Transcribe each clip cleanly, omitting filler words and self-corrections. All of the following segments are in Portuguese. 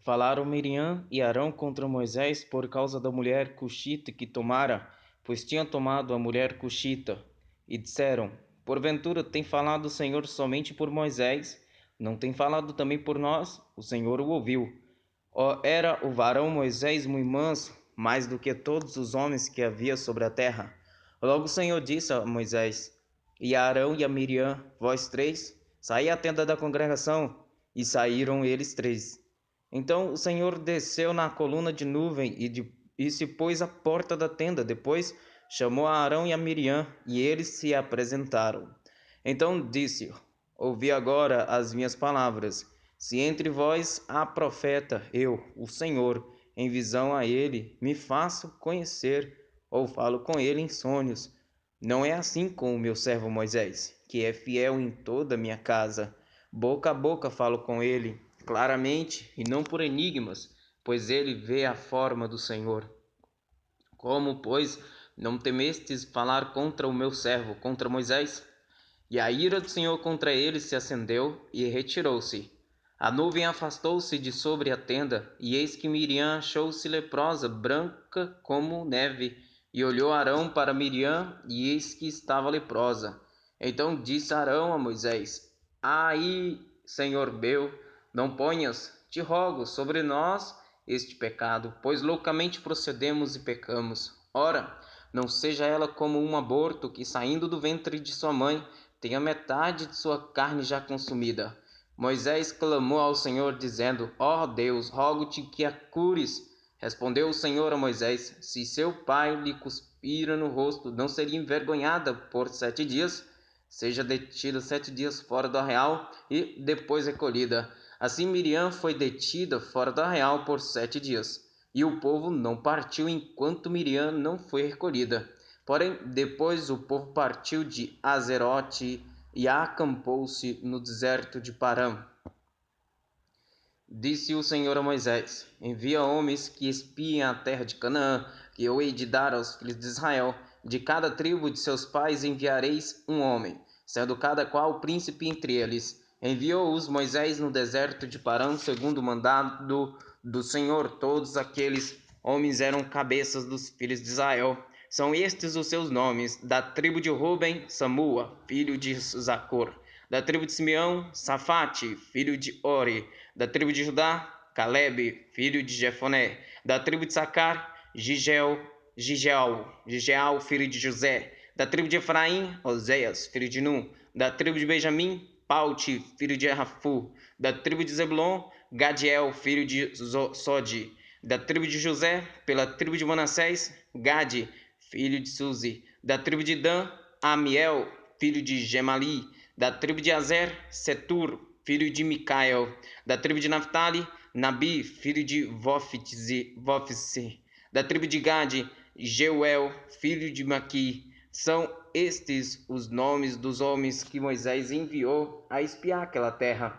Falaram Miriam e Arão contra Moisés por causa da mulher cuxita que tomara, pois tinha tomado a mulher cuxita. E disseram: Porventura tem falado o Senhor somente por Moisés? Não tem falado também por nós? O Senhor o ouviu. Era o varão Moisés muito manso, mais do que todos os homens que havia sobre a terra. Logo o Senhor disse a Moisés e a Arão e a Miriam: Vós três, saí à tenda da congregação. E saíram eles três. Então o Senhor desceu na coluna de nuvem e se pôs à porta da tenda. Depois chamou a Arão e a Miriam, e eles se apresentaram. Então disse: Ouvi agora as minhas palavras. Se entre vós há profeta, eu, o Senhor, em visão a ele, me faço conhecer, ou falo com ele em sonhos. Não é assim com o meu servo Moisés, que é fiel em toda a minha casa. Boca a boca falo com ele, claramente e não por enigmas, pois ele vê a forma do Senhor. Como, pois, não temestes falar contra o meu servo, contra Moisés? E a ira do Senhor contra ele se acendeu e retirou-se. A nuvem afastou-se de sobre a tenda, e eis que Miriam achou-se leprosa, branca como neve, e olhou Arão para Miriam, e eis que estava leprosa. Então disse Arão a Moisés: Aí, Senhor meu, não ponhas, te rogo, sobre nós este pecado, pois loucamente procedemos e pecamos. Ora, não seja ela como um aborto que, saindo do ventre de sua mãe, tenha metade de sua carne já consumida. Moisés clamou ao Senhor, dizendo: Ó Deus, rogo-te que a cures. Respondeu o Senhor a Moisés: Se seu pai lhe cuspira no rosto, não seria envergonhada por 7 dias? Seja detida 7 dias fora do arraial e depois recolhida. Assim Miriam foi detida fora do arraial por 7 dias. E o povo não partiu enquanto Miriam não foi recolhida. Porém, depois o povo partiu de Azerote e acampou-se no deserto de Parã. Disse o Senhor a Moisés: Envia homens que espiem a terra de Canaã, que eu hei de dar aos filhos de Israel. De cada tribo de seus pais enviareis um homem, sendo cada qual príncipe entre eles. Enviou-os Moisés no deserto de Parã, segundo o mandado do Senhor. Todos aqueles homens eram cabeças dos filhos de Israel. São estes os seus nomes: da tribo de Ruben, Samua, filho de Zacor; da tribo de Simeão, Safate, filho de Ori; da tribo de Judá, Calebe, filho de Jefoné; da tribo de Sacar, Gigel, filho de José; da tribo de Efraim, Oséias, filho de Num; da tribo de Benjamim, Paute, filho de Rafu; da tribo de Zebulon, Gadiel, filho de Sodi; da tribo de José, pela tribo de Manassés, Gade, filho de Suzi; da tribo de Dan, Amiel, filho de Gemali; da tribo de Azer, Setur, filho de Micael; da tribo de Naphtali, Nabi, filho de Vofse; da tribo de Gade, Jeuel, filho de Maqui. São estes os nomes dos homens que Moisés enviou a espiar aquela terra.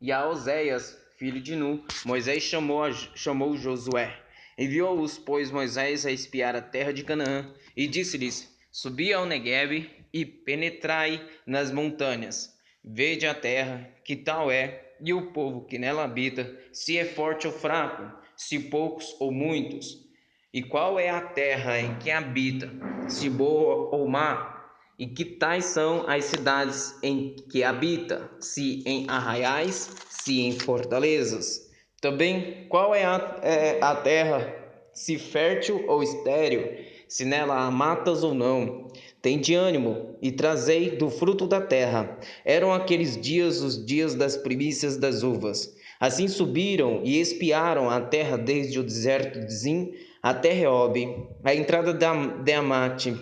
E a Oséias, filho de Nun, Moisés chamou Josué. Enviou-os, pois, Moisés a espiar a terra de Canaã, e disse-lhes: Subi ao Neguebe e penetrai nas montanhas. Vede a terra, que tal é, e o povo que nela habita, se é forte ou fraco, se poucos ou muitos. E qual é a terra em que habita, se boa ou má? E que tais são as cidades em que habita, se em arraiais, se em fortalezas? Também, qual é a terra, se fértil ou estéril, se nela há matas ou não? Tende ânimo e trazei do fruto da terra. Eram aqueles dias os dias das primícias das uvas. Assim subiram e espiaram a terra desde o deserto de Zim até Reob, a entrada de Amate,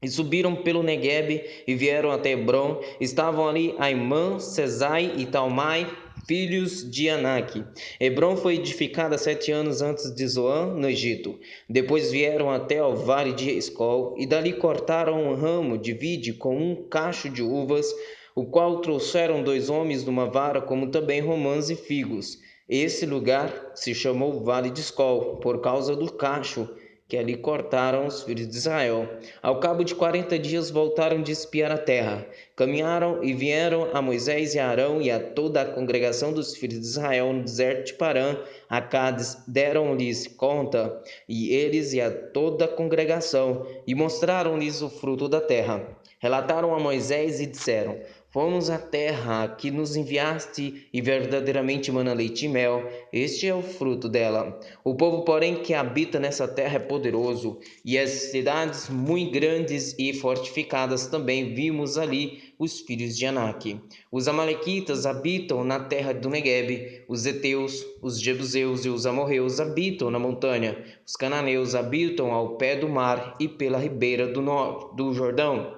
e subiram pelo Neguebe e vieram até Hebron. Estavam ali Aimã, Sesai e Talmai, filhos de Anak. Hebron foi edificada 7 anos antes de Zoan, no Egito. Depois vieram até ao vale de Escol, e dali cortaram um ramo de vide com um cacho de uvas, o qual trouxeram 2 homens numa vara, como também romãs e figos. Esse lugar se chamou Vale de Escol, por causa do cacho que ali cortaram os filhos de Israel. Ao cabo de 40 dias voltaram de espiar a terra. Caminharam e vieram a Moisés e a Arão e a toda a congregação dos filhos de Israel no deserto de Parã, a Cádiz, deram-lhes conta, e eles e a toda a congregação, e mostraram-lhes o fruto da terra. Relataram a Moisés e disseram: Fomos à terra que nos enviaste, e verdadeiramente mana leite e mel. Este é o fruto dela. O povo, porém, que habita nessa terra é poderoso, e as cidades muito grandes e fortificadas também vimos ali os filhos de Anak. Os amalequitas habitam na terra do Neguebe, os heteus, os jebuseus e os amorreus habitam na montanha, os cananeus habitam ao pé do mar e pela ribeira do Jordão.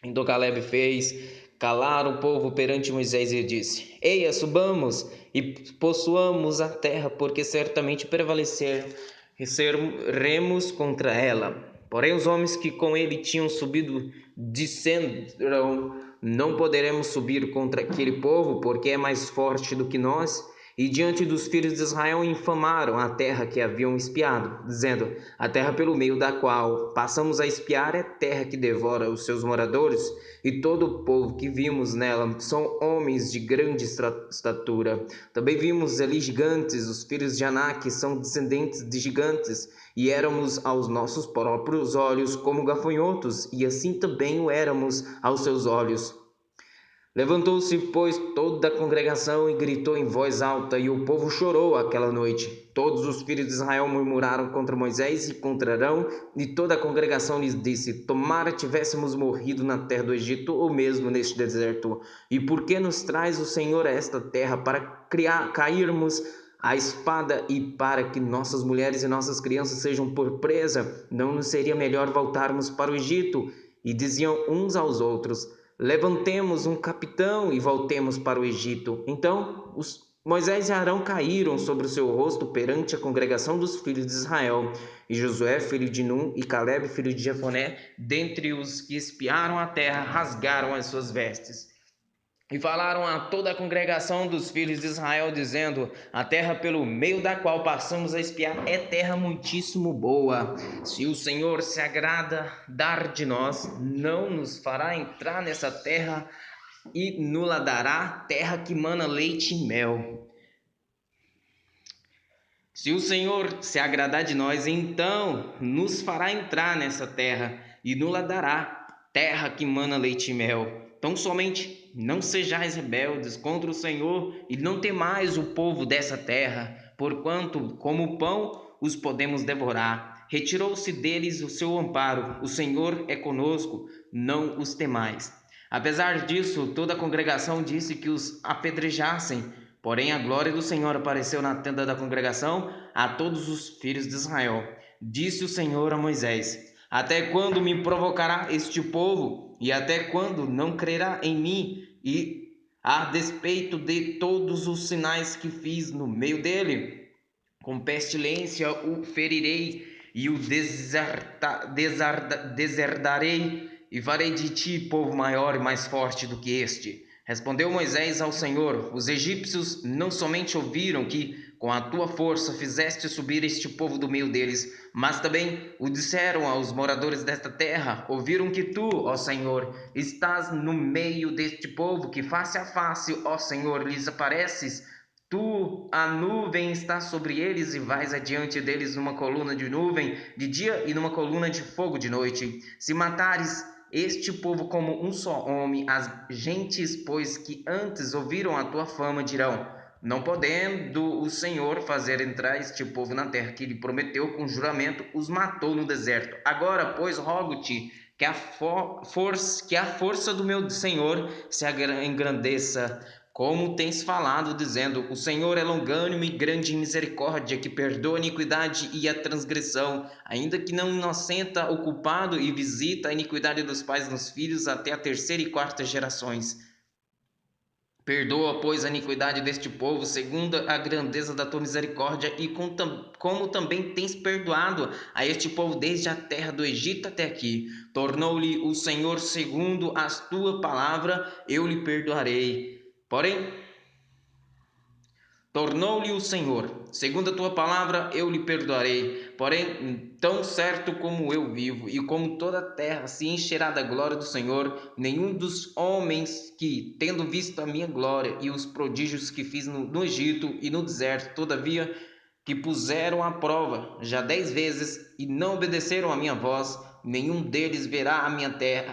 Então Caleb fez calar o povo perante Moisés e disse: Eia, subamos e possuamos a terra, porque certamente prevaleceremos contra ela. Porém os homens que com ele tinham subido disseram: Não poderemos subir contra aquele povo, porque é mais forte do que nós. E diante dos filhos de Israel infamaram a terra que haviam espiado, dizendo: A terra pelo meio da qual passamos a espiar é terra que devora os seus moradores, e todo o povo que vimos nela são homens de grande estatura. Também vimos ali gigantes, os filhos de Anak são descendentes de gigantes, e éramos aos nossos próprios olhos como gafanhotos, e assim também o éramos aos seus olhos. Levantou-se, pois, toda a congregação e gritou em voz alta, e o povo chorou aquela noite. Todos os filhos de Israel murmuraram contra Moisés e contra Arão, e toda a congregação lhes disse: Tomara tivéssemos morrido na terra do Egito, ou mesmo neste deserto. E por que nos traz o Senhor a esta terra, para cairmos a espada e para que nossas mulheres e nossas crianças sejam por presa? Não nos seria melhor voltarmos para o Egito? E diziam uns aos outros: Levantemos um capitão e voltemos para o Egito. Então Moisés e Arão caíram sobre o seu rosto perante a congregação dos filhos de Israel. E Josué, filho de Num, e Caleb, filho de Jefoné, dentre os que espiaram a terra, rasgaram as suas vestes. E falaram a toda a congregação dos filhos de Israel, dizendo: A terra pelo meio da qual passamos a espiar é terra muitíssimo boa. Se o Senhor se agrada dar de nós, não nos fará entrar nessa terra e nos dará terra que mana leite e mel. Se o Senhor se agradar de nós, então nos fará entrar nessa terra e nos dará terra que mana leite e mel. Tão somente não sejais rebeldes contra o Senhor e não temais o povo dessa terra, porquanto, como pão, os podemos devorar. Retirou-se deles o seu amparo, o Senhor é conosco, não os temais. Apesar disso, toda a congregação disse que os apedrejassem, porém a glória do Senhor apareceu na tenda da congregação a todos os filhos de Israel. Disse o Senhor a Moisés: Até quando me provocará este povo? E até quando não crerá em mim? E a despeito de todos os sinais que fiz no meio dele, com pestilência o ferirei e o deserdarei, e farei de ti povo maior e mais forte do que este. Respondeu Moisés ao Senhor: Os egípcios não somente ouviram que com a tua força fizeste subir este povo do meio deles, mas também o disseram aos moradores desta terra: Ouviram que tu, ó Senhor, estás no meio deste povo, que face a face, ó Senhor, lhes apareces. Tu, a nuvem, está sobre eles e vais adiante deles numa coluna de nuvem de dia e numa coluna de fogo de noite. Se matares este povo como um só homem, as gentes, pois que antes ouviram a tua fama, dirão: Não podendo o Senhor fazer entrar este povo na terra que lhe prometeu com juramento, os matou no deserto. Agora, pois, rogo-te que a força do meu Senhor se engrandeça, como tens falado, dizendo: O Senhor é longânimo e grande em misericórdia, que perdoa a iniquidade e a transgressão, ainda que não inocenta o culpado, e visita a iniquidade dos pais nos filhos até a terceira e quarta gerações. Perdoa, pois, a iniquidade deste povo, segundo a grandeza da tua misericórdia, e como também tens perdoado a este povo desde a terra do Egito até aqui. Tornou-lhe o Senhor segundo a tua palavra, eu lhe perdoarei. Porém, Tornou-lhe o Senhor: segundo a tua palavra eu lhe perdoarei. Porém, tão certo como eu vivo, e como toda a terra se encherá da glória do Senhor, nenhum dos homens que, tendo visto a minha glória e os prodígios que fiz no Egito e no deserto, todavia que puseram à prova já 10 vezes e não obedeceram à minha voz, nenhum deles verá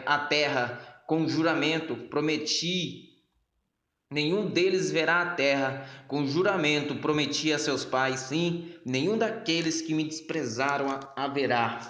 a terra com juramento. Nenhum deles verá a terra, com juramento prometi a seus pais, sim, nenhum daqueles que me desprezaram a verá.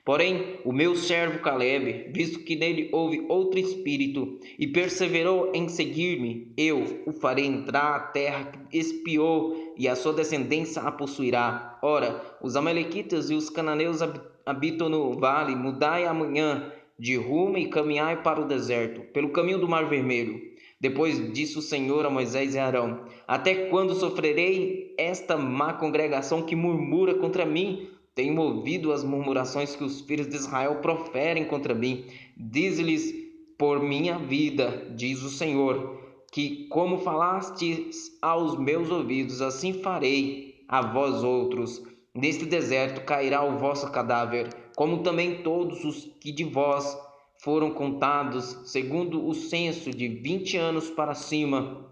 Porém, o meu servo Caleb, visto que nele houve outro espírito, e perseverou em seguir-me, eu o farei entrar à terra que espiou, e a sua descendência a possuirá. Ora, os amalequitas e os cananeus habitam no vale, mudai amanhã de rumo e caminhai para o deserto, pelo caminho do Mar Vermelho. Depois disse o Senhor a Moisés e Arão: até quando sofrerei esta má congregação que murmura contra mim? Tenho ouvido as murmurações que os filhos de Israel proferem contra mim. Dize-lhes: por minha vida, diz o Senhor, que como falastes aos meus ouvidos, assim farei a vós outros. Neste deserto cairá o vosso cadáver, como também todos os que de vós foram contados, segundo o censo, de 20 anos para cima,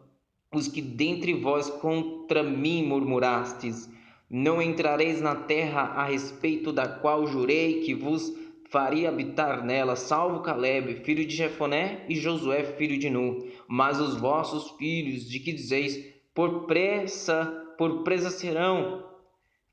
os que dentre vós contra mim murmurastes. Não entrareis na terra a respeito da qual jurei que vos faria habitar nela, salvo Caleb, filho de Jefoné, e Josué, filho de Nun. Mas os vossos filhos, de que dizeis, por presa serão,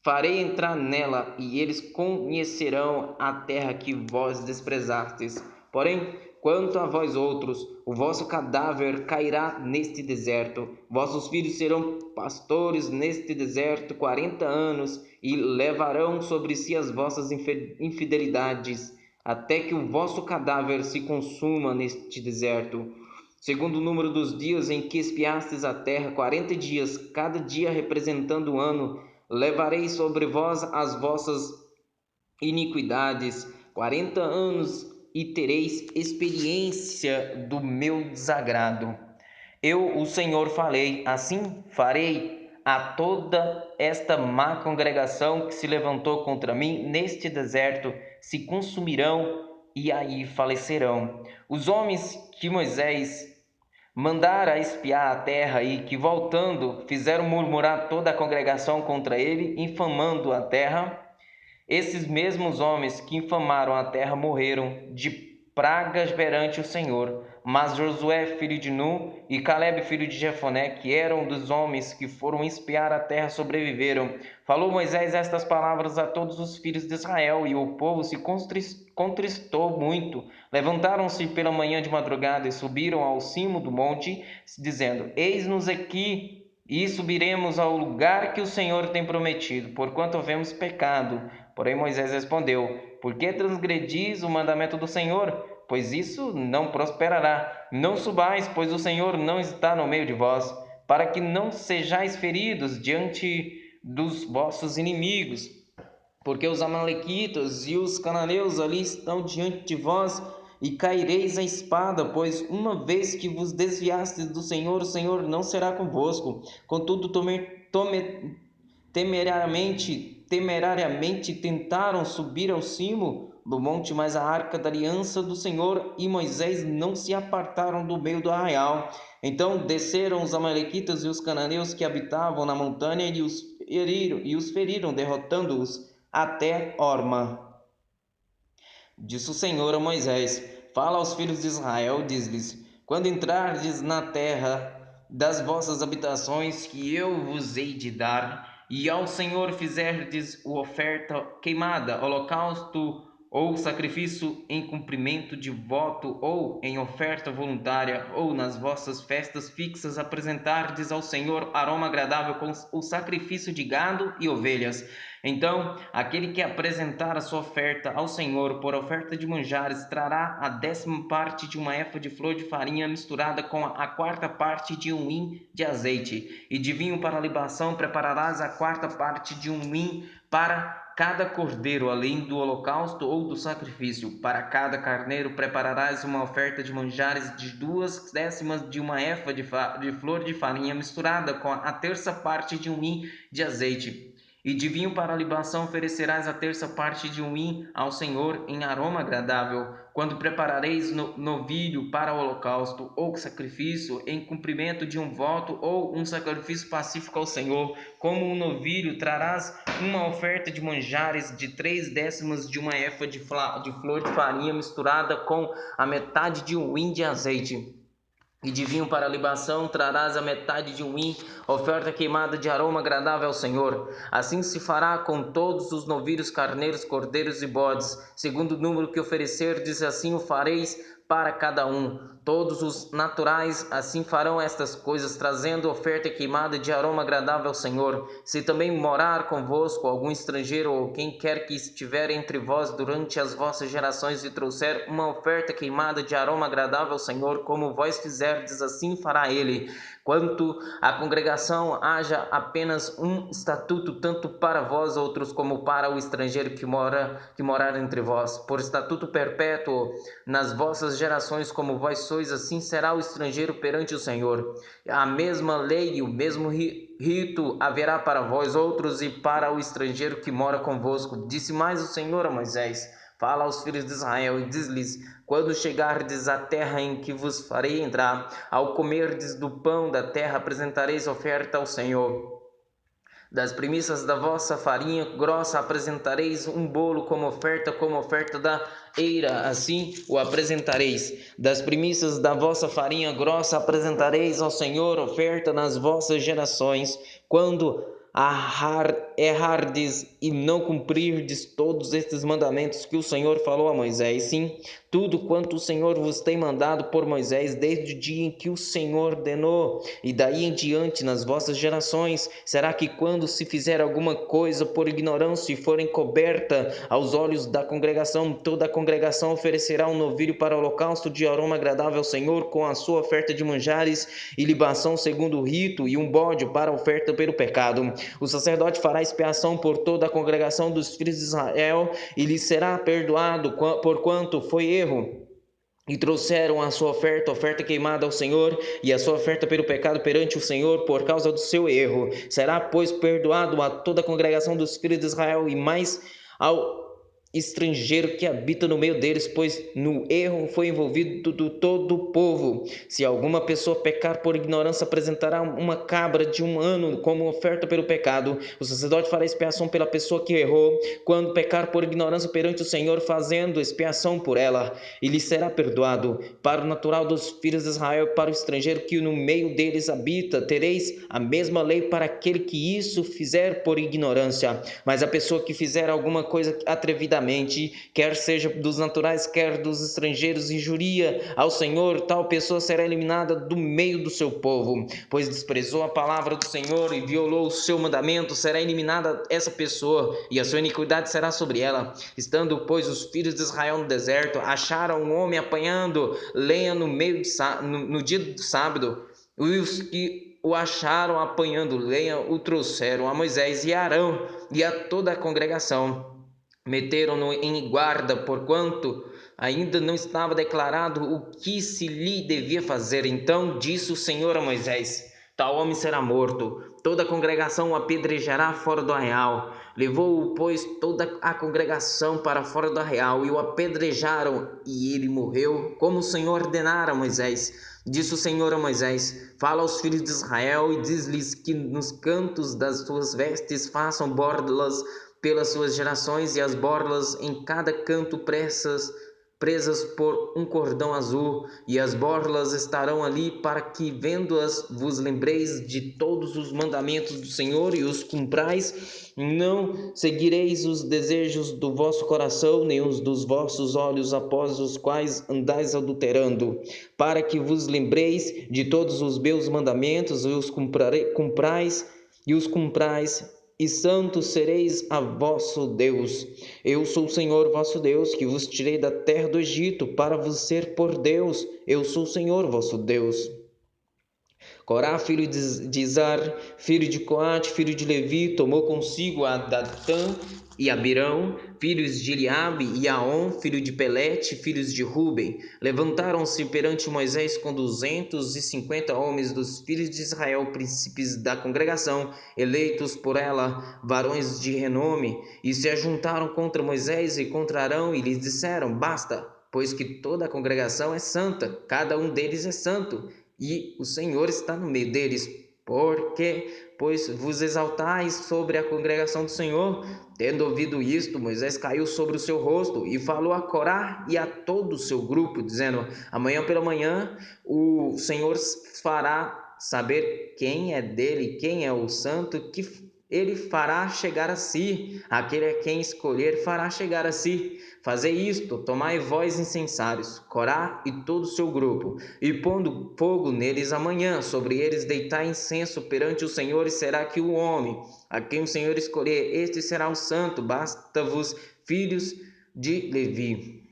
farei entrar nela, e eles conhecerão a terra que vós desprezastes. Porém, quanto a vós outros, o vosso cadáver cairá neste deserto. Vossos filhos serão pastores neste deserto 40 anos, e levarão sobre si as vossas infidelidades, até que o vosso cadáver se consuma neste deserto. Segundo o número dos dias em que espiastes a terra, 40 dias, cada dia representando um ano, levarei sobre vós as vossas iniquidades, 40 anos, e tereis experiência do meu desagrado. Eu, o Senhor, falei, assim farei a toda esta má congregação que se levantou contra mim neste deserto, se consumirão e aí falecerão. Os homens que Moisés mandara espiar a terra e que, voltando, fizeram murmurar toda a congregação contra ele, infamando a terra, esses mesmos homens que infamaram a terra morreram de pragas perante o Senhor. Mas Josué, filho de Nun, e Caleb, filho de Jefoné, que eram dos homens que foram espiar a terra, sobreviveram. Falou Moisés estas palavras a todos os filhos de Israel, e o povo se contristou muito. Levantaram-se pela manhã de madrugada e subiram ao cimo do monte, dizendo: eis-nos aqui, e subiremos ao lugar que o Senhor tem prometido, porquanto havemos pecado. Porém Moisés respondeu: por que transgredis o mandamento do Senhor? Pois isso não prosperará. Não subais, pois o Senhor não está no meio de vós, para que não sejais feridos diante dos vossos inimigos. Porque os amalequitas e os cananeus ali estão diante de vós, e caireis a espada, pois uma vez que vos desviastes do Senhor, o Senhor não será convosco. Contudo, temerariamente tentaram subir ao cimo do monte, mas a arca da aliança do Senhor e Moisés não se apartaram do meio do arraial. Então desceram os amalequitas e os cananeus que habitavam na montanha e os feriram, derrotando-os até Horma. Disse o Senhor a Moisés: fala aos filhos de Israel, diz-lhes: quando entrardes na terra das vossas habitações que eu vos hei de dar, e ao Senhor fizerdes oferta queimada, holocausto ou sacrifício em cumprimento de voto, ou em oferta voluntária, ou nas vossas festas fixas apresentardes ao Senhor aroma agradável com o sacrifício de gado e ovelhas, Então, aquele que apresentar a sua oferta ao Senhor por oferta de manjares, trará a 10ª parte de uma efa de flor de farinha misturada com a 4ª parte de um hin de azeite. E de vinho para a libação prepararás a 4ª parte de um hin para cada cordeiro, além do holocausto ou do sacrifício. Para cada carneiro prepararás uma oferta de manjares de 2/10 de uma efa de flor de farinha misturada com a 1/3 parte de um hin de azeite. E de vinho para a libação oferecerás a 1/3 parte de um hin ao Senhor em aroma agradável. Quando preparareis novilho para o holocausto ou sacrifício, em cumprimento de um voto ou um sacrifício pacífico ao Senhor, como um novilho, trarás uma oferta de manjares de 3/10 de uma efa de flor de farinha misturada com a metade de um hin de azeite. E de vinho para a libação trarás a metade de um hin, oferta queimada de aroma agradável ao Senhor. Assim se fará com todos os novilhos, carneiros, cordeiros e bodes, segundo o número que oferecerdes, assim o fareis para cada um. Todos os naturais assim farão estas coisas, trazendo oferta queimada de aroma agradável ao Senhor. Se também morar convosco algum estrangeiro ou quem quer que estiver entre vós durante as vossas gerações e trouxer uma oferta queimada de aroma agradável ao Senhor, como vós fizerdes, assim fará ele. Quanto à congregação, haja apenas um estatuto, tanto para vós outros como para o estrangeiro que morar entre vós, por estatuto perpétuo nas vossas gerações, como vós sois, assim será o estrangeiro perante o Senhor. A mesma lei e o mesmo rito haverá para vós outros e para o estrangeiro que mora convosco. Disse mais o Senhor a Moisés: fala aos filhos de Israel e diz-lhes: quando chegardes à terra em que vos farei entrar, ao comerdes do pão da terra, apresentareis oferta ao Senhor. Das primícias da vossa farinha grossa apresentareis um bolo como oferta da eira, assim o apresentareis. Das primícias da vossa farinha grossa apresentareis ao Senhor oferta nas vossas gerações. Quando errardes e não cumprirdes todos estes mandamentos que o Senhor falou a Moisés, sim, tudo quanto o Senhor vos tem mandado por Moisés, desde o dia em que o Senhor ordenou, e daí em diante nas vossas gerações, será que quando se fizer alguma coisa por ignorância e for encoberta aos olhos da congregação, toda a congregação oferecerá um novilho para o holocausto de aroma agradável ao Senhor, com a sua oferta de manjares e libação segundo o rito, e um bode para a oferta pelo pecado. O sacerdote fará expiação por toda a congregação dos filhos de Israel, e lhe será perdoado por quanto foi erro. E trouxeram a sua oferta queimada ao Senhor, e a sua oferta pelo pecado perante o Senhor por causa do seu erro. Será, pois, perdoado a toda a congregação dos filhos de Israel, e mais ao estrangeiro que habita no meio deles, pois no erro foi envolvido todo o povo. Se alguma pessoa pecar por ignorância, apresentará uma cabra de 1 ano como oferta pelo pecado. O sacerdote fará expiação pela pessoa que errou, quando pecar por ignorância perante o Senhor, fazendo expiação por ela, e lhe será perdoado. Para o natural dos filhos de Israel, para o estrangeiro que no meio deles habita, tereis a mesma lei para aquele que isso fizer por ignorância. Mas a pessoa que fizer alguma coisa atrevidamente, quer seja dos naturais, quer dos estrangeiros, injuria ao Senhor, tal pessoa será eliminada do meio do seu povo, pois desprezou a palavra do Senhor e violou o seu mandamento. Será eliminada essa pessoa, e a sua iniquidade será sobre ela. Estando, pois, os filhos de Israel no deserto, acharam um homem apanhando lenha no dia do sábado, e os que o acharam apanhando lenha o trouxeram a Moisés e a Arão e a toda a congregação. Meteram-no em guarda, porquanto ainda não estava declarado o que se lhe devia fazer. Então disse o Senhor a Moisés: tal homem será morto, toda a congregação o apedrejará fora do arraial. Levou-o, pois, toda a congregação para fora do arraial, e o apedrejaram, e ele morreu, como o Senhor ordenara a Moisés. Disse o Senhor a Moisés: fala aos filhos de Israel e diz-lhes que nos cantos das suas vestes façam borlas pelas suas gerações, e as borlas em cada canto presas por um cordão azul, e as borlas estarão ali para que, vendo-as, vos lembreis de todos os mandamentos do Senhor e os cumprais. Não seguireis os desejos do vosso coração, nem os dos vossos olhos, após os quais andais adulterando, para que vos lembreis de todos os meus mandamentos e os cumprais e santos sereis a vosso Deus. Eu sou o Senhor vosso Deus, que vos tirei da terra do Egito, para vos ser por Deus. Eu sou o Senhor vosso Deus. Corá, filho de Izar, filho de Coate, filho de Levi, tomou consigo a Datã e Abirão, filhos de Eliabe, e Aon, filho de Pelete, filhos de Ruben. Levantaram-se perante Moisés com 250 homens dos filhos de Israel, príncipes da congregação, eleitos por ela, varões de renome, e se ajuntaram contra Moisés e contra Arão, e lhes disseram: Basta, pois que toda a congregação é santa, cada um deles é santo, e o Senhor está no meio deles. Porque, pois, vos exaltais sobre a congregação do Senhor? Tendo ouvido isto, Moisés caiu sobre o seu rosto e falou a Corá e a todo o seu grupo, dizendo: Amanhã pela manhã o Senhor fará saber quem é dele, quem é o santo, que ele fará chegar a si. Aquele a quem escolher fará chegar a si. Fazei isto, tomai vós incensários, Corá e todo o seu grupo, e pondo fogo neles amanhã, sobre eles deitai incenso perante o Senhor, e será que o homem a quem o Senhor escolher, este será o santo. Basta-vos, filhos de Levi.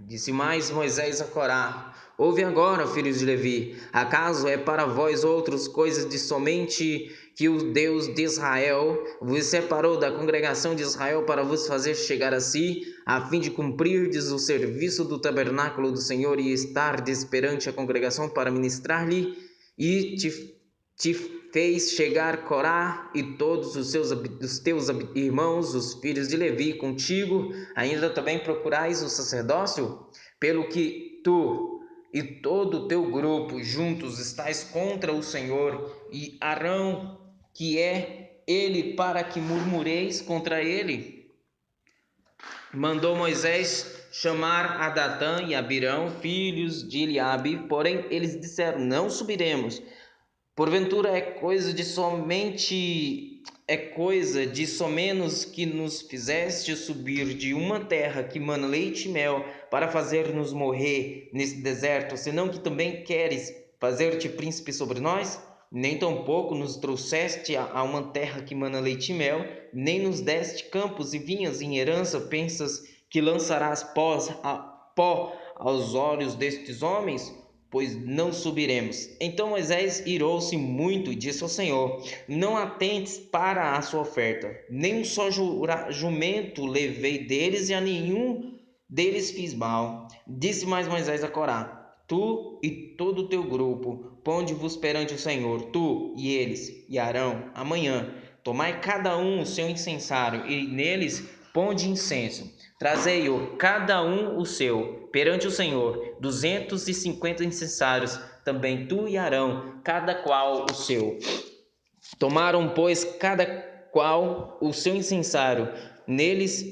Disse mais Moisés a Corá: Ouve agora, filhos de Levi, acaso é para vós outros coisas de somente que o Deus de Israel vos separou da congregação de Israel para vos fazer chegar a si, a fim de cumprirdes o serviço do tabernáculo do Senhor e estardes perante a congregação para ministrar-lhe? E te fez chegar Corá e todos os teus irmãos, os filhos de Levi, contigo, ainda também procurais o sacerdócio? Pelo que tu e todo o teu grupo juntos estáis contra o Senhor e Arão, que é ele, para que murmureis contra ele? Mandou Moisés chamar a Datã e Abirão, filhos de Eliabe, porém eles disseram: Não subiremos. Porventura é coisa de somenos que nos fizeste subir de uma terra que mana leite e mel, para fazer-nos morrer nesse deserto, senão que também queres fazer-te príncipe sobre nós? Nem tampouco nos trouxeste a uma terra que mana leite e mel, nem nos deste campos e vinhas em herança. Pensas que lançarás pó aos olhos destes homens? Pois não subiremos. Então Moisés irou-se muito e disse ao Senhor: Não atentes para a sua oferta, nem um só jumento levei deles, e a nenhum deles fiz mal. Disse mais Moisés a Corá: Tu e todo o teu grupo, ponde-vos perante o Senhor, tu e eles, e Arão, amanhã. Tomai cada um o seu incensário, e neles ponde incenso. Trazei-o cada um o seu, perante o Senhor, 250 incensários, também tu e Arão, cada qual o seu. Tomaram, pois, cada qual o seu incensário, neles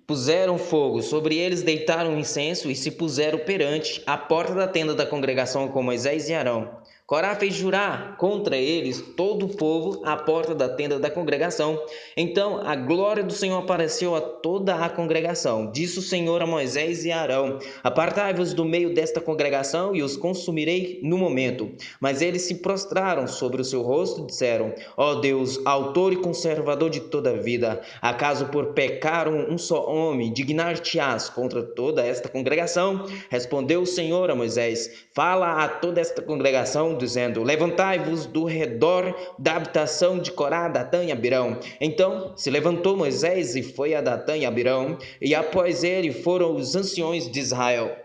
puseram fogo, sobre eles deitaram incenso e se puseram perante a porta da tenda da congregação com Moisés e Arão. Corá fez jurar contra eles todo o povo à porta da tenda da congregação. Então a glória do Senhor apareceu a toda a congregação. Disse o Senhor a Moisés e a Arão: Apartai-vos do meio desta congregação e os consumirei no momento. Mas eles se prostraram sobre o seu rosto e disseram: Ó Deus, autor e conservador de toda a vida, acaso por pecar um só homem dignar-te-ás contra toda esta congregação? Respondeu o Senhor a Moisés: Fala a toda esta congregação, dizendo: Levantai-vos do redor da habitação de Corá, Datã e Abirão. Então se levantou Moisés e foi a Datã e Abirão, e após ele foram os anciões de Israel.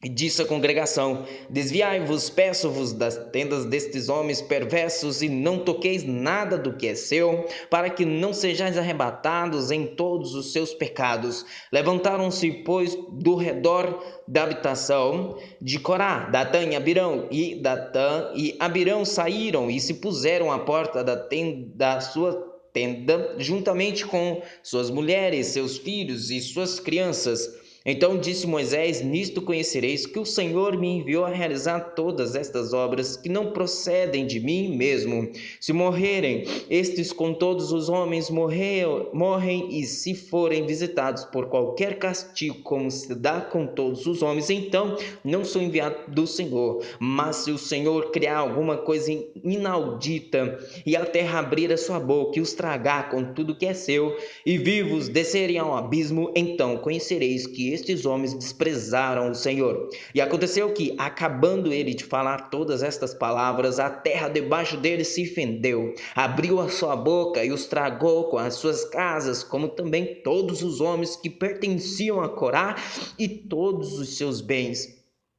E disse à congregação: Desviai-vos, peço-vos, das tendas destes homens perversos, e não toqueis nada do que é seu, para que não sejais arrebatados em todos os seus pecados. Levantaram-se, pois, do redor da habitação de Corá, Datã e Abirão, e Datã e Abirão saíram e se puseram à porta da sua tenda, juntamente com suas mulheres, seus filhos e suas crianças. Então disse Moisés: nisto conhecereis que o Senhor me enviou a realizar todas estas obras que não procedem de mim mesmo. Se morrerem estes com todos os homens, morrem, e se forem visitados por qualquer castigo, como se dá com todos os homens, então não sou enviado do Senhor. Mas se o Senhor criar alguma coisa inaudita, e a terra abrir a sua boca e os tragar com tudo que é seu, e vivos descerem ao abismo, então conhecereis que estes homens desprezaram o Senhor. E aconteceu que, acabando ele de falar todas estas palavras, a terra debaixo dele se fendeu, abriu a sua boca e os tragou com as suas casas, como também todos os homens que pertenciam a Corá e todos os seus bens.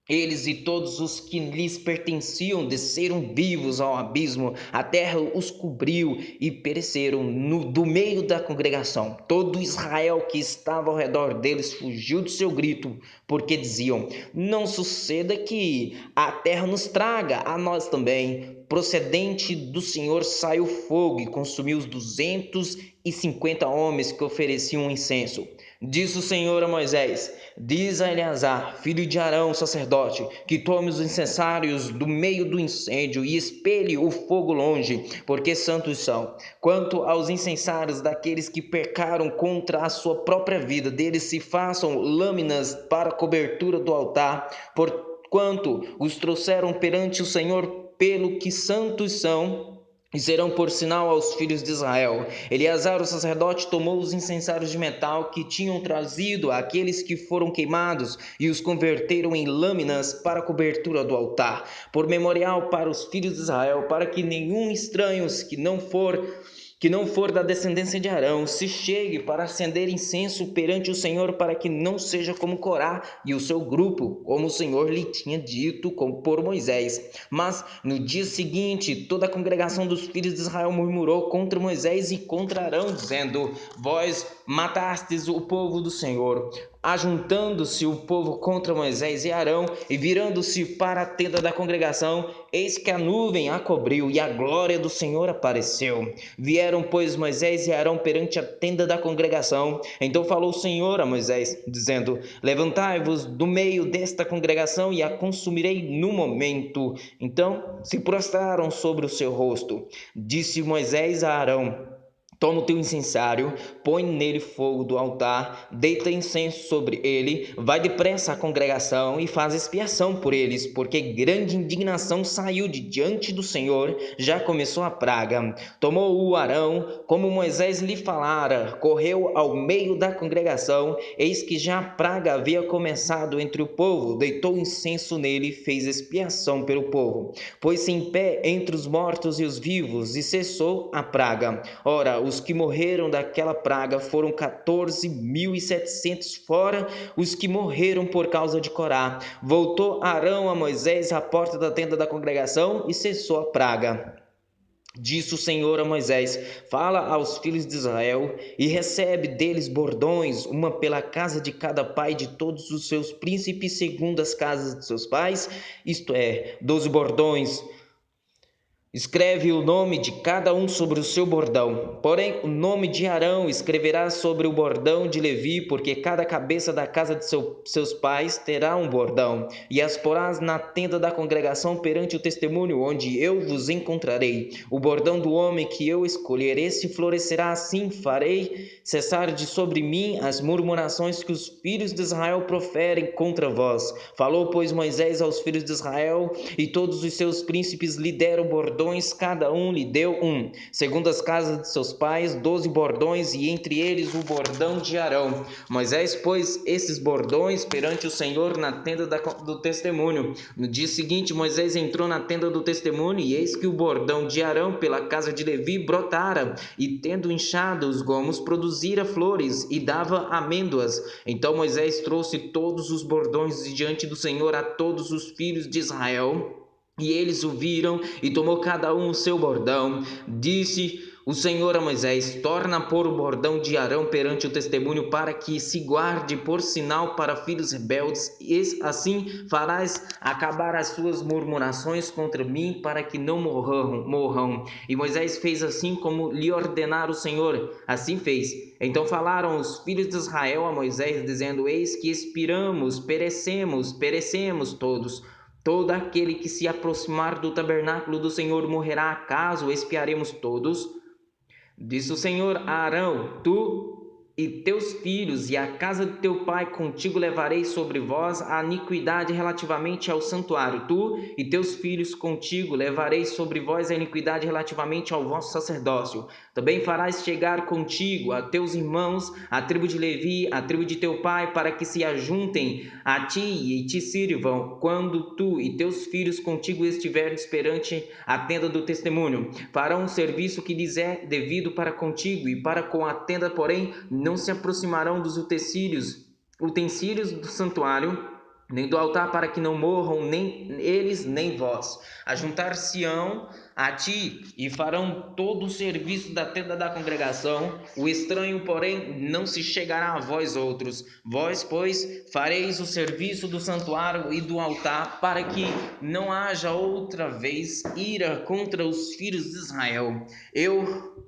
Eles e todos os que lhes pertenciam desceram vivos ao abismo, a terra os cobriu e pereceram do meio da congregação. Todo Israel que estava ao redor deles fugiu do seu grito, porque diziam: não suceda que a terra nos traga, a nós também. Procedente do Senhor saiu fogo e consumiu os 250 homens que ofereciam incenso. Disse o Senhor a Moisés: diz a Eleazar, filho de Arão, sacerdote, que tome os incensários do meio do incêndio e espelhe o fogo longe, porque santos são. Quanto aos incensários daqueles que pecaram contra a sua própria vida, deles se façam lâminas para cobertura do altar, porquanto os trouxeram perante o Senhor, pelo que santos são, e serão por sinal aos filhos de Israel. Eleazar, o sacerdote, tomou os incensários de metal que tinham trazido aqueles que foram queimados e os converteram em lâminas para a cobertura do altar, por memorial para os filhos de Israel, para que nenhum estranho que não for da descendência de Arão se chegue para acender incenso perante o Senhor, para que não seja como Corá e o seu grupo, como o Senhor lhe tinha dito por Moisés. Mas no dia seguinte toda a congregação dos filhos de Israel murmurou contra Moisés e contra Arão, dizendo: vós matastes o povo do Senhor. Ajuntando-se o povo contra Moisés e Arão, e virando-se para a tenda da congregação, eis que a nuvem a cobriu, e a glória do Senhor apareceu. Vieram, pois, Moisés e Arão perante a tenda da congregação. Então falou o Senhor a Moisés, dizendo: levantai-vos do meio desta congregação, e a consumirei no momento. Então se prostraram sobre o seu rosto. Disse Moisés a Arão: toma o teu incensário, põe nele fogo do altar, deita incenso sobre ele, vai depressa à congregação e faz expiação por eles, porque grande indignação saiu de diante do Senhor, já começou a praga. Tomou o Arão, como Moisés lhe falara, correu ao meio da congregação, eis que já a praga havia começado entre o povo, deitou incenso nele e fez expiação pelo povo. Pôs-se em pé entre os mortos e os vivos, e cessou a praga. Ora, os que morreram daquela praga foram 14.700, fora os que morreram por causa de Corá. Voltou Arão a Moisés à porta da tenda da congregação e cessou a praga. Disse o Senhor a Moisés: fala aos filhos de Israel e recebe deles bordões, uma pela casa de cada pai de todos os seus príncipes, segundo as casas de seus pais, isto é, 12 bordões. Escreve o nome de cada um sobre o seu bordão. Porém, o nome de Arão escreverás sobre o bordão de Levi, porque cada cabeça da casa de seus pais terá um bordão. E as porás na tenda da congregação perante o testemunho, onde eu vos encontrarei. O bordão do homem que eu escolher, esse florescerá, assim farei cessar de sobre mim as murmurações que os filhos de Israel proferem contra vós. Falou, pois, Moisés aos filhos de Israel, e todos os seus príncipes lhe deram bordões, cada um lhe deu um, segundo as casas de seus pais, 12 bordões, e entre eles o bordão de Arão. Moisés pôs esses bordões perante o Senhor na tenda do testemunho. No dia seguinte, Moisés entrou na tenda do testemunho, e eis que o bordão de Arão pela casa de Levi brotara, e tendo inchado os gomos, produzira flores, e dava amêndoas. Então Moisés trouxe todos os bordões diante do Senhor a todos os filhos de Israel, e eles o viram, e tomou cada um o seu bordão. Disse o Senhor a Moisés: torna a pôr o bordão de Arão perante o testemunho, para que se guarde por sinal para filhos rebeldes, e assim farás acabar as suas murmurações contra mim, para que não morram. E Moisés fez assim como lhe ordenara o Senhor, assim fez. Então falaram os filhos de Israel a Moisés, dizendo: eis que expiramos, perecemos todos. Todo aquele que se aproximar do tabernáculo do Senhor morrerá. Acaso expiaremos todos? Disse o Senhor a Arão: tu e teus filhos e a casa de teu pai contigo levarei sobre vós a iniquidade relativamente ao santuário. Tu e teus filhos contigo levarei sobre vós a iniquidade relativamente ao vosso sacerdócio. Também farás chegar contigo a teus irmãos, a tribo de Levi, a tribo de teu pai, para que se ajuntem a ti e te sirvam, quando tu e teus filhos contigo estiverdes perante a tenda do testemunho. Farão um serviço que lhes é devido para contigo e para com a tenda, porém não se aproximarão dos utensílios do santuário, nem do altar, para que não morram nem eles nem vós. Ajuntar-se-ão a ti e farão todo o serviço da tenda da congregação. O estranho, porém, não se chegará a vós outros. Vós, pois, fareis o serviço do santuário e do altar, para que não haja outra vez ira contra os filhos de Israel.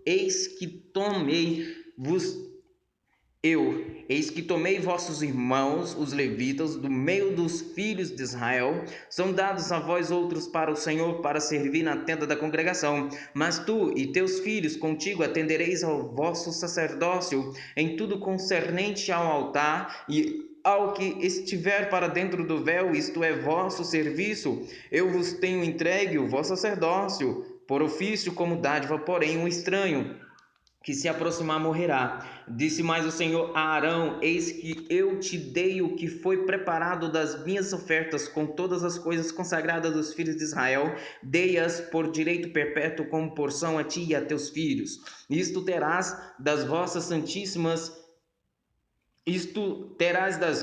Eis que tomei vossos irmãos, os levitas, do meio dos filhos de Israel, são dados a vós outros para o Senhor, para servir na tenda da congregação. Mas tu e teus filhos contigo atendereis ao vosso sacerdócio em tudo concernente ao altar e ao que estiver para dentro do véu, isto é, vosso serviço. Eu vos tenho entregue o vosso sacerdócio, por ofício como dádiva, porém um estranho que se aproximar morrerá. Disse mais o Senhor a Arão: eis que eu te dei o que foi preparado das minhas ofertas, com todas as coisas consagradas dos filhos de Israel, dei-as por direito perpétuo como porção a ti e a teus filhos. Isto terás das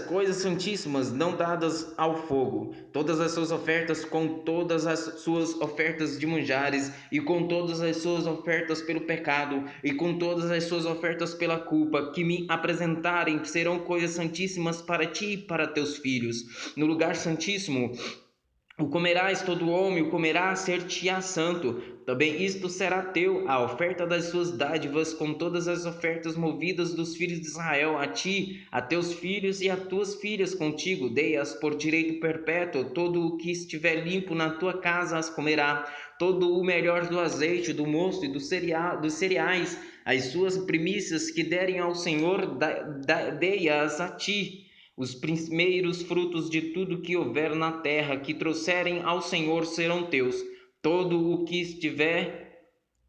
coisas santíssimas, não dadas ao fogo, todas as suas ofertas, com todas as suas ofertas de manjares, e com todas as suas ofertas pelo pecado, e com todas as suas ofertas pela culpa, que me apresentarem, serão coisas santíssimas para ti e para teus filhos. No lugar santíssimo o comerás, todo homem o comerá, ser-te-á santo. Também isto será teu, a oferta das suas dádivas, com todas as ofertas movidas dos filhos de Israel, a ti, a teus filhos e a tuas filhas contigo, dei-as por direito perpétuo. Todo o que estiver limpo na tua casa as comerá. Todo o melhor do azeite, do mosto e dos cereais, as suas primícias que derem ao Senhor, dei-as a ti. Os primeiros frutos de tudo que houver na terra, que trouxerem ao Senhor, serão teus. Todo o que estiver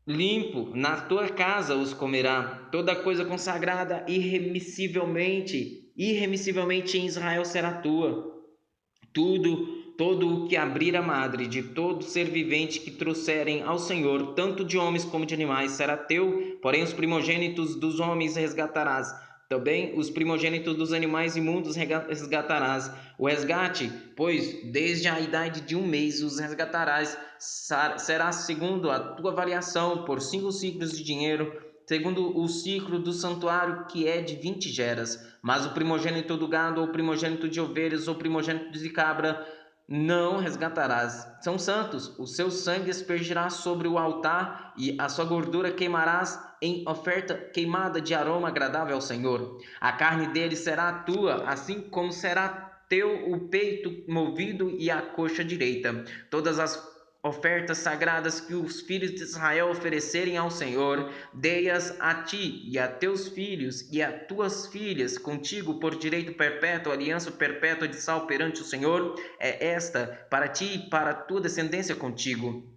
limpo na tua casa os comerá. Toda coisa consagrada irremissivelmente em Israel será tua. Todo o que abrir a madre de todo ser vivente que trouxerem ao Senhor, tanto de homens como de animais, será teu. Porém os primogênitos dos homens resgatarás. Também os primogênitos dos animais imundos resgatarás. O resgate, pois, desde a idade de 1 mês os resgatarás. Será segundo a tua avaliação, por 5 ciclos de dinheiro, segundo o ciclo do santuário, que é de 20 geras. Mas o primogênito do gado, ou primogênito de ovelhas, ou primogênito de cabra, não resgatarás. São santos. O seu sangue aspergirás sobre o altar, e a sua gordura queimarás em oferta queimada de aroma agradável ao Senhor. A carne dele será tua, assim como será teu o peito movido e a coxa direita. Todas as ofertas sagradas que os filhos de Israel oferecerem ao Senhor, dei-as a ti e a teus filhos e a tuas filhas contigo por direito perpétuo, aliança perpétua de sal perante o Senhor, é esta para ti e para a tua descendência contigo.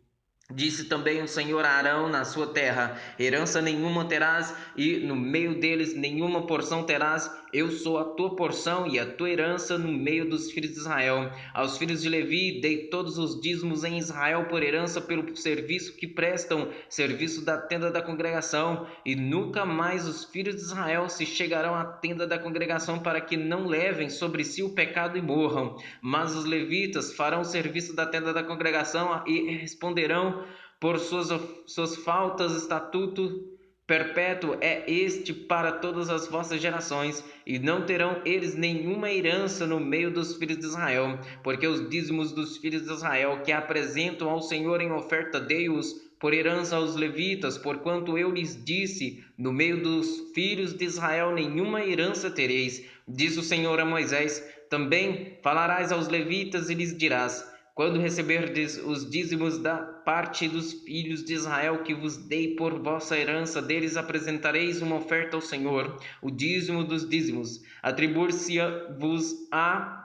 Disse também o Senhor a Arão na sua terra: herança nenhuma terás, e no meio deles nenhuma porção terás. Eu sou a tua porção e a tua herança no meio dos filhos de Israel. Aos filhos de Levi dei todos os dízimos em Israel por herança pelo serviço que prestam, serviço da tenda da congregação. E nunca mais os filhos de Israel se chegarão à tenda da congregação, para que não levem sobre si o pecado e morram. Mas os levitas farão o serviço da tenda da congregação e responderão por suas faltas, estatuto perpétuo é este para todas as vossas gerações, e não terão eles nenhuma herança no meio dos filhos de Israel, porque os dízimos dos filhos de Israel que apresentam ao Senhor em oferta dei-os por herança aos levitas, porquanto eu lhes disse, no meio dos filhos de Israel nenhuma herança tereis. Diz o Senhor a Moisés: também falarás aos levitas e lhes dirás: quando receberdes os dízimos da parte dos filhos de Israel que vos dei por vossa herança, deles apresentareis uma oferta ao Senhor, o dízimo dos dízimos. Atribuir-se-vos-á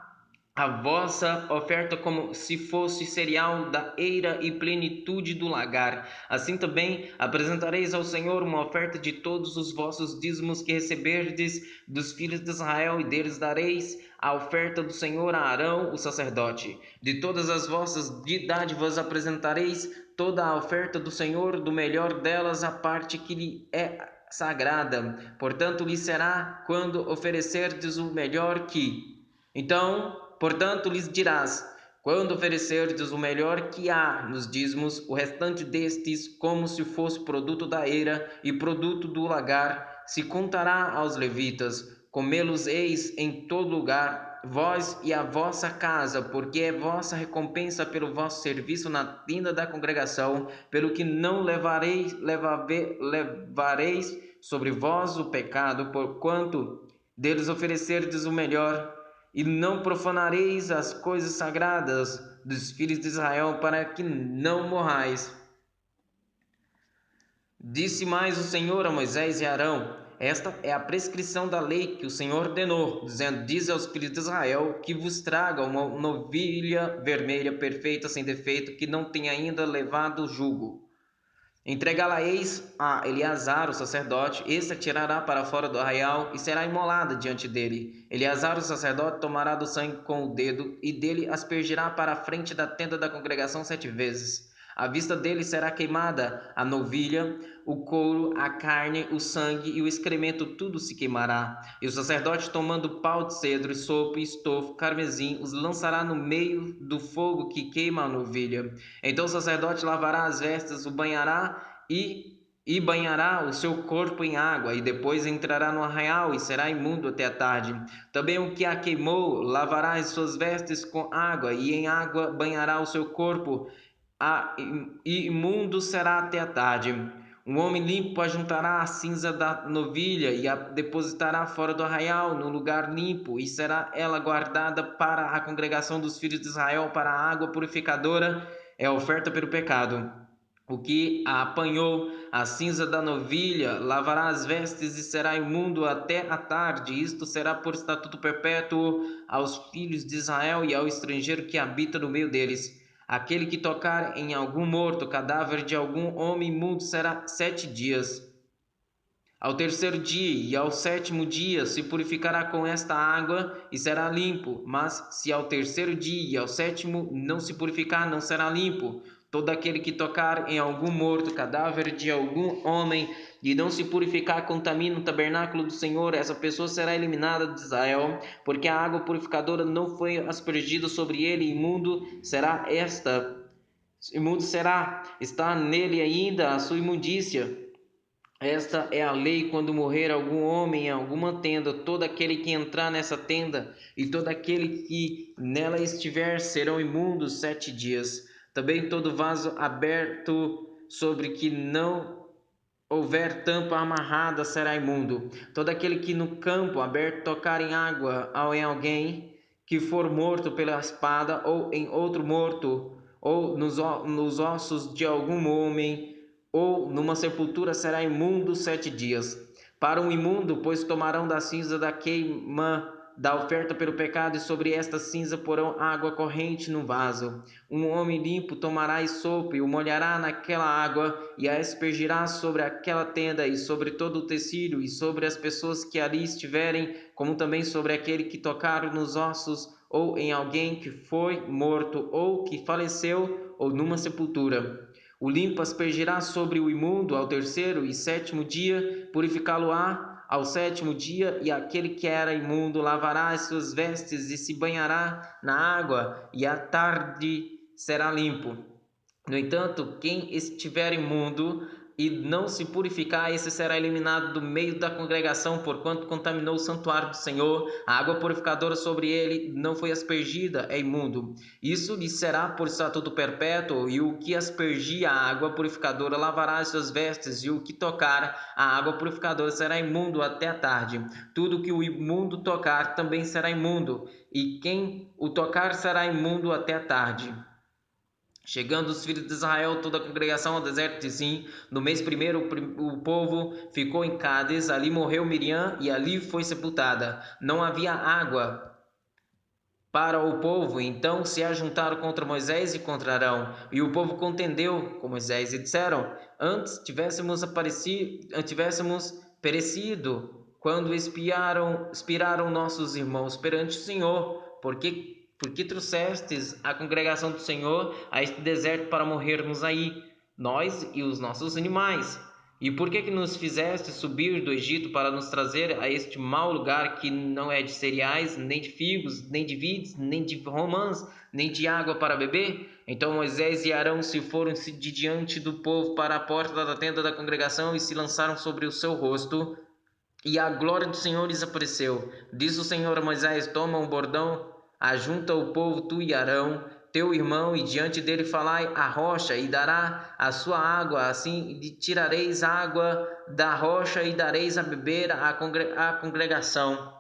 a vossa oferta como se fosse cereal da eira e plenitude do lagar. Assim também apresentareis ao Senhor uma oferta de todos os vossos dízimos que receberdes dos filhos de Israel, e deles dareis a oferta do Senhor a Arão, o sacerdote. De todas as vossas dádivas apresentareis toda a oferta do Senhor, do melhor delas a parte que lhe é sagrada. Portanto, lhe será quando oferecerdes o melhor que... Portanto, lhes dirás: quando oferecerdes o melhor que há nos dízimos, o restante destes, como se fosse produto da eira e produto do lagar, se contará aos levitas. Comê-los-eis em todo lugar, vós e a vossa casa, porque é vossa recompensa pelo vosso serviço na tenda da congregação, pelo que não levareis sobre vós o pecado, porquanto deles oferecerdes o melhor. E não profanareis as coisas sagradas dos filhos de Israel, para que não morrais. Disse mais o Senhor a Moisés e a Arão: esta é a prescrição da lei que o Senhor ordenou, dizendo: diz aos filhos de Israel que vos traga uma novilha vermelha perfeita, sem defeito, que não tenha ainda levado jugo. Entregá-la-eis a Eleazar, o sacerdote, este a tirará para fora do arraial e será imolada diante dele. Eleazar, o sacerdote, tomará do sangue com o dedo e dele aspergirá para a frente da tenda da congregação 7 vezes. À vista dele será queimada a novilha, o couro, a carne, o sangue e o excremento, tudo se queimará. E o sacerdote, tomando pau de cedro, sopo, estofo, carmesim, os lançará no meio do fogo que queima a novilha. Então o sacerdote lavará as vestes, o banhará e banhará o seu corpo em água, e depois entrará no arraial e será imundo até a tarde. Também o que a queimou lavará as suas vestes com água, e em água banhará o seu corpo, e imundo será até a tarde. Um homem limpo ajuntará a cinza da novilha e a depositará fora do arraial, no lugar limpo, e será ela guardada para a congregação dos filhos de Israel, para a água purificadora, é a oferta pelo pecado. O que a apanhou a cinza da novilha lavará as vestes e será imundo até a tarde. Isto será por estatuto perpétuo aos filhos de Israel e ao estrangeiro que habita no meio deles. Aquele que tocar em algum morto, cadáver de algum homem imundo, será 7 dias. Ao terceiro dia e ao 7º dia se purificará com esta água e será limpo. Mas se ao terceiro dia e ao 7º não se purificar, não será limpo. Todo aquele que tocar em algum morto, cadáver de algum homem, e não se purificar, contamina o tabernáculo do Senhor. Essa pessoa será eliminada de Israel, porque a água purificadora não foi aspergida sobre ele. Imundo será está nele ainda a sua imundícia. Esta é a lei quando morrer algum homem em alguma tenda. Todo aquele que entrar nessa tenda e todo aquele que nela estiver serão imundos 7 dias. Também todo vaso aberto sobre que não houver tampa amarrada será imundo. Todo aquele que no campo aberto tocar em água ou em alguém que for morto pela espada, ou em outro morto, ou nos ossos de algum homem, ou numa sepultura, será imundo 7 dias. Para um imundo, pois tomarão da cinza da queima da oferta pelo pecado, e sobre esta cinza porão água corrente no vaso. Um homem limpo tomará esopo e o molhará naquela água, e a aspergirá sobre aquela tenda e sobre todo o tecido, e sobre as pessoas que ali estiverem, como também sobre aquele que tocar nos ossos, ou em alguém que foi morto, ou que faleceu, ou numa sepultura. O limpo aspergirá sobre o imundo ao terceiro e 7º dia, purificá-lo-á ao 7º dia, e aquele que era imundo lavará as suas vestes e se banhará na água, e à tarde será limpo. No entanto, quem estiver imundo e não se purificar, esse será eliminado do meio da congregação, porquanto contaminou o santuário do Senhor. A água purificadora sobre ele não foi aspergida, é imundo. Isso lhe será por estatuto perpétuo, e o que aspergir a água purificadora lavará as suas vestes, e o que tocar a água purificadora será imundo até a tarde. Tudo que o imundo tocar também será imundo, e quem o tocar será imundo até a tarde. Chegando os filhos de Israel, toda a congregação ao deserto de Zim, no mês primeiro o povo ficou em Cádiz, ali morreu Miriam e ali foi sepultada. Não havia água para o povo, então se ajuntaram contra Moisés e contra Arão. E o povo contendeu com Moisés e disseram: Antes tivéssemos perecido quando expiraram nossos irmãos perante o Senhor, porque trouxestes a congregação do Senhor a este deserto para morrermos aí, nós e os nossos animais? E por que nos fizeste subir do Egito para nos trazer a este mau lugar que não é de cereais, nem de figos, nem de vides, nem de romãs, nem de água para beber? Então Moisés e Arão se foram de diante do povo para a porta da tenda da congregação e se lançaram sobre o seu rosto, e a glória do Senhor lhes apareceu. Disse o Senhor a Moisés: Toma um bordão, ajunta o povo, tu e Arão, teu irmão, e diante dele falai a rocha, e dará a sua água. Assim lhe tirareis água da rocha, e dareis a beber à congregação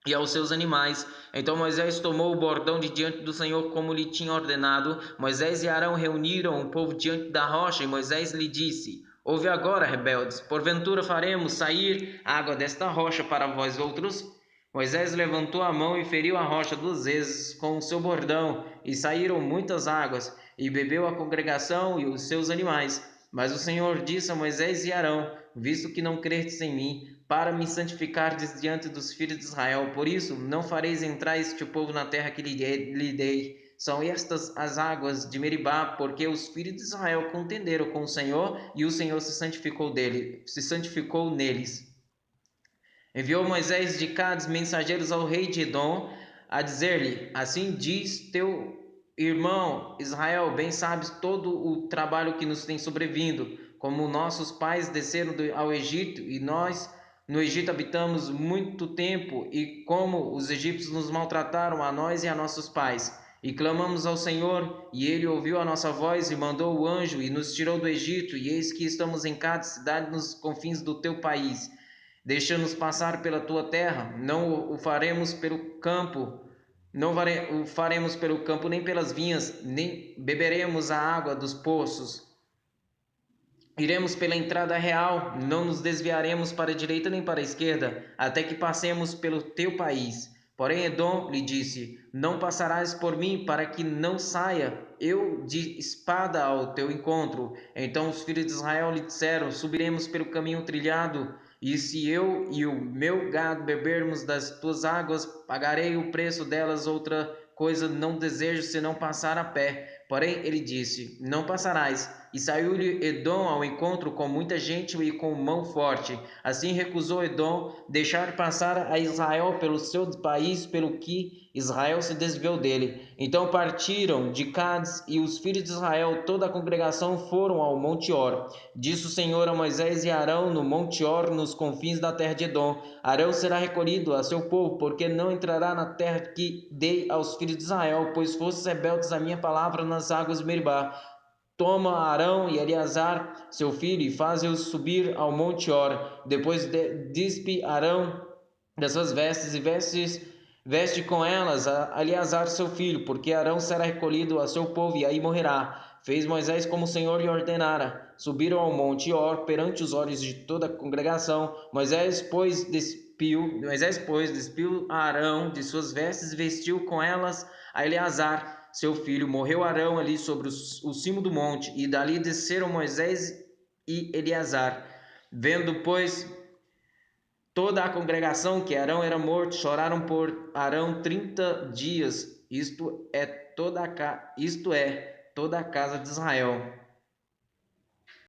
e aos seus animais. Então Moisés tomou o bordão de diante do Senhor, como lhe tinha ordenado. Moisés e Arão reuniram o povo diante da rocha, e Moisés lhe disse: Ouve agora, rebeldes, porventura faremos sair água desta rocha para vós outros? Moisés levantou a mão e feriu a rocha 2 vezes com o seu bordão, e saíram muitas águas, e bebeu a congregação e os seus animais. Mas o Senhor disse a Moisés e Arão: Visto que não crestes em mim, para me santificardes diante dos filhos de Israel, por isso não fareis entrar este povo na terra que lhe dei. São estas as águas de Meribá, porque os filhos de Israel contenderam com o Senhor, e o Senhor se santificou neles. Enviou Moisés de Cádiz mensageiros ao rei de Edom, a dizer-lhe: Assim diz teu irmão Israel, bem sabes todo o trabalho que nos tem sobrevindo, como nossos pais desceram ao Egito, e nós no Egito habitamos muito tempo, e como os egípcios nos maltrataram a nós e a nossos pais. E clamamos ao Senhor, e ele ouviu a nossa voz e mandou o anjo e nos tirou do Egito, e eis que estamos em Cádiz, cidade nos confins do teu país. Deixa-nos passar pela tua terra, não o faremos pelo campo, o faremos pelo campo nem pelas vinhas, nem beberemos a água dos poços. Iremos pela entrada real, não nos desviaremos para a direita nem para a esquerda, até que passemos pelo teu país. Porém Edom lhe disse: Não passarás por mim, para que não saia eu de espada ao teu encontro. Então os filhos de Israel lhe disseram: Subiremos pelo caminho trilhado, e se eu e o meu gado bebermos das tuas águas, pagarei o preço delas. Outra coisa não desejo senão passar a pé. Porém ele disse: Não passarás. E saiu-lhe Edom ao encontro com muita gente e com mão forte. Assim recusou Edom deixar passar a Israel pelo seu país, pelo que Israel se desviou dele. Então partiram de Cádiz, e os filhos de Israel, toda a congregação, foram ao Monte Or. Disse o Senhor a Moisés e Arão no Monte Or, nos confins da terra de Edom: Arão será recolhido a seu povo, porque não entrará na terra que dei aos filhos de Israel, pois fostes rebeldes à minha palavra nas águas de Meribá. Toma Arão e Eleazar, seu filho, e faze-os subir ao Monte Or. Depois despe Arão das suas vestes, e veste com elas a Eleazar, seu filho, porque Arão será recolhido a seu povo, e aí morrerá. Fez Moisés como o Senhor lhe ordenara. Subiram ao Monte Or perante os olhos de toda a congregação. Moisés, pois, despiu a Arão de suas vestes e vestiu com elas a Eleazar, seu filho. Morreu Arão ali sobre o cimo do monte, e dali desceram Moisés e Eleazar. Vendo, pois, toda a congregação que Arão era morto, choraram por Arão 30 dias, isto é, toda a casa de Israel.